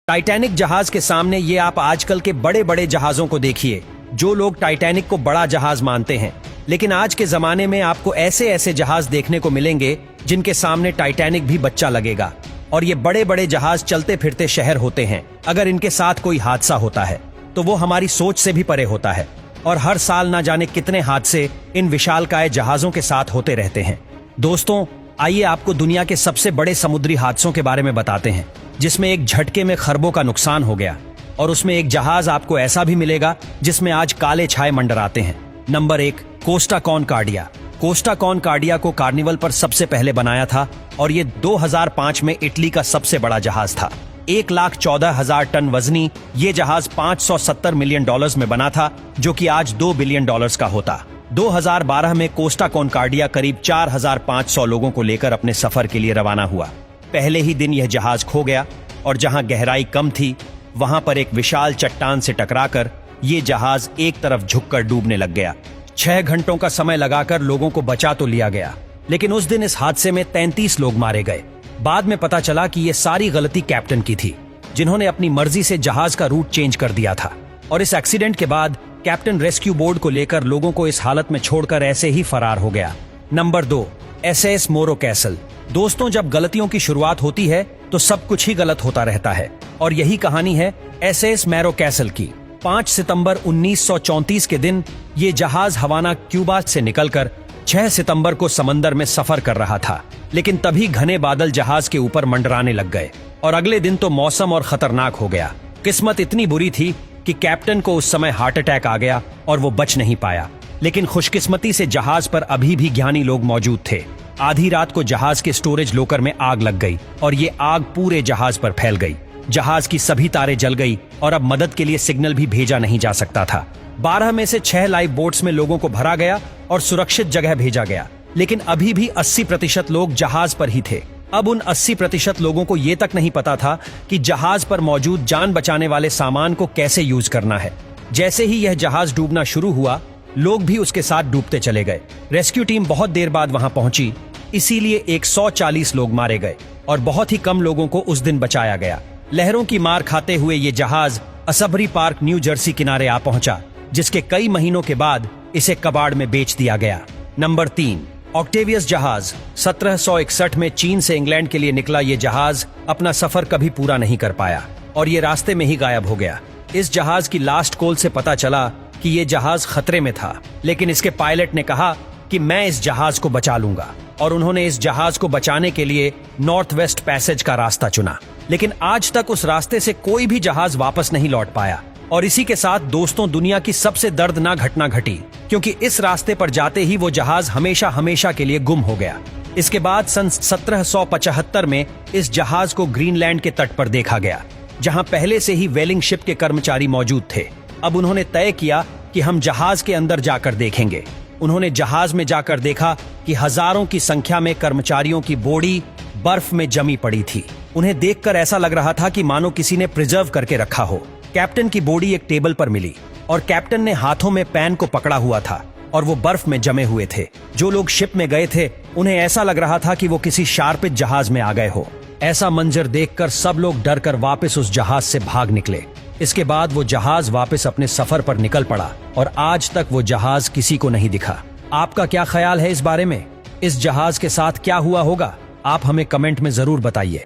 Titanic जहाज के सामने ये आप आजकल के बड़े बड़े जहाजों को देखिए। जो लोग टाइटैनिक को बड़ा जहाज मानते हैं, लेकिन आज के जमाने में आपको ऐसे ऐसे जहाज देखने को मिलेंगे जिनके सामने टाइटैनिक भी बच्चा लगेगा। और ये बड़े बड़े जहाज चलते फिरते शहर होते हैं। अगर इनके साथ कोई हादसा होता है तो वो हमारी सोच से भी परे होता है। और हर साल ना जाने कितने हादसे इन विशालकाय जहाजों के साथ होते रहते हैं। दोस्तों, आइए आपको दुनिया के सबसे बड़े समुद्री हादसों के बारे में बताते हैं, जिसमें एक झटके में खरबों का नुकसान हो गया। और उसमें एक जहाज आपको ऐसा भी मिलेगा जिसमें आज काले छाए मंडराते हैं। Number 1, Costa Concordia. Costa Concordia को कार्निवल पर सबसे पहले बनाया था और ये 2005 में इटली का सबसे बड़ा जहाज था। 1,14,000 टन वजनी ये जहाज $570 मिलियन में बना था, जो कि आज $2 बिलियन का होता। 2012 में कोस्टा कॉनकॉर्डिया करीब 4,500 लोगों को लेकर अपने सफर के लिए रवाना हुआ। पहले ही दिन यह जहाज खो गया और जहां गहराई कम थी वहां पर एक विशाल चट्टान से टकराकर ये जहाज एक तरफ झुककर डूबने लग गया। 6 घंटों का समय लगाकर लोगों को बचा तो लिया गया, लेकिन उस दिन इस हादसे में 33 लोग मारे गए। बाद में पता चला कि ये सारी गलती कैप्टन की थी, जिन्होंने अपनी मर्जी से जहाज का रूट चेंज कर दिया था। और इस एक्सीडेंट के बाद कैप्टन रेस्क्यू बोर्ड को लेकर लोगों को इस हालत में छोड़कर ऐसे ही फरार हो गया। नंबर 2, SS मोरो कैसल। दोस्तों, जब गलतियों की शुरुआत होती है तो सब कुछ ही गलत होता रहता है, और यही कहानी है SS मोरो कैसल की। 5 सितंबर 1934 के दिन ये जहाज हवाना, क्यूबा से निकलकर 6 सितंबर को समंदर में सफर कर रहा था। लेकिन तभी घने बादल जहाज के ऊपर मंडराने लग गए और अगले दिन तो मौसम और खतरनाक हो गया। किस्मत इतनी बुरी थी कि कैप्टन को उस समय हार्ट अटैक आ गया और वो बच नहीं पाया। लेकिन खुशकिस्मती से जहाज पर अभी भी ज्ञानी लोग मौजूद थे। आधी रात को जहाज के स्टोरेज लॉकर में आग लग गई और ये आग पूरे जहाज पर फैल गई। जहाज की सभी तारें जल गई और अब मदद के लिए सिग्नल भी भेजा नहीं जा सकता था। 12 में से 6 लाइफ बोट्स में लोगों को भरा गया और सुरक्षित जगह भेजा गया, लेकिन अभी भी 80% लोग जहाज पर ही थे। अब उन 80% लोगों को ये तक नहीं पता था कि जहाज पर मौजूद जान बचाने वाले सामान को कैसे यूज करना है। जैसे ही यह जहाज डूबना शुरू हुआ, लोग भी उसके साथ डूबते चले गए। रेस्क्यू टीम बहुत देर बाद वहां पहुंची, इसीलिए 140 लोग मारे गए और बहुत ही कम लोगों को उस दिन बचाया गया। लहरों की मार खाते हुए ये जहाज असबरी पार्क, न्यू जर्सी किनारे आ पहुंचा, जिसके कई महीनों के बाद इसे कबाड़ में बेच दिया गया। नंबर 3, ऑक्टेवियस जहाज। 1761 में चीन से इंग्लैंड के लिए निकला ये जहाज अपना सफर कभी पूरा नहीं कर पाया और ये रास्ते में ही गायब हो गया। इस जहाज की लास्ट कॉल से पता चला कि ये जहाज खतरे में था, लेकिन इसके पायलट ने कहा कि मैं इस जहाज को बचा लूंगा, और उन्होंने इस जहाज को बचाने के लिए नॉर्थ वेस्ट पैसेज का रास्ता चुना। लेकिन आज तक उस रास्ते से कोई भी जहाज वापस नहीं लौट पाया। और इसी के साथ दोस्तों, दुनिया की सबसे दर्दनाक घटना घटी, क्योंकि इस रास्ते पर जाते ही वो जहाज हमेशा हमेशा के लिए गुम हो गया। इसके बाद सन 1775 में इस जहाज को ग्रीनलैंड के तट पर देखा गया, जहां पहले से ही व्हेलिंग शिप के कर्मचारी मौजूद थे। अब उन्होंने तय किया कि हम जहाज के अंदर जाकर देखेंगे। उन्होंने जहाज में जाकर देखा कि हजारों की संख्या में कर्मचारियों की बॉडी बर्फ में जमी पड़ी थी। उन्हें देखकर ऐसा लग रहा था कि मानो किसी ने प्रिजर्व करके रखा हो। कैप्टन की बॉडी एक टेबल पर मिली और कैप्टन ने हाथों में पैन को पकड़ा हुआ था और वो बर्फ में जमे हुए थे। जो लोग शिप में गए थे उन्हें ऐसा लग रहा था कि वो किसी शार्पित जहाज में आ गए हो। ऐसा मंजर देखकर सब लोग डरकर वापस उस जहाज से भाग निकले। इसके बाद वो जहाज वापस अपने सफर पर निकल पड़ा और आज तक वो जहाज किसी को नहीं दिखा। आपका क्या ख्याल है इस बारे में? इस जहाज के साथ क्या हुआ होगा? आप हमें कमेंट में जरूर बताइए।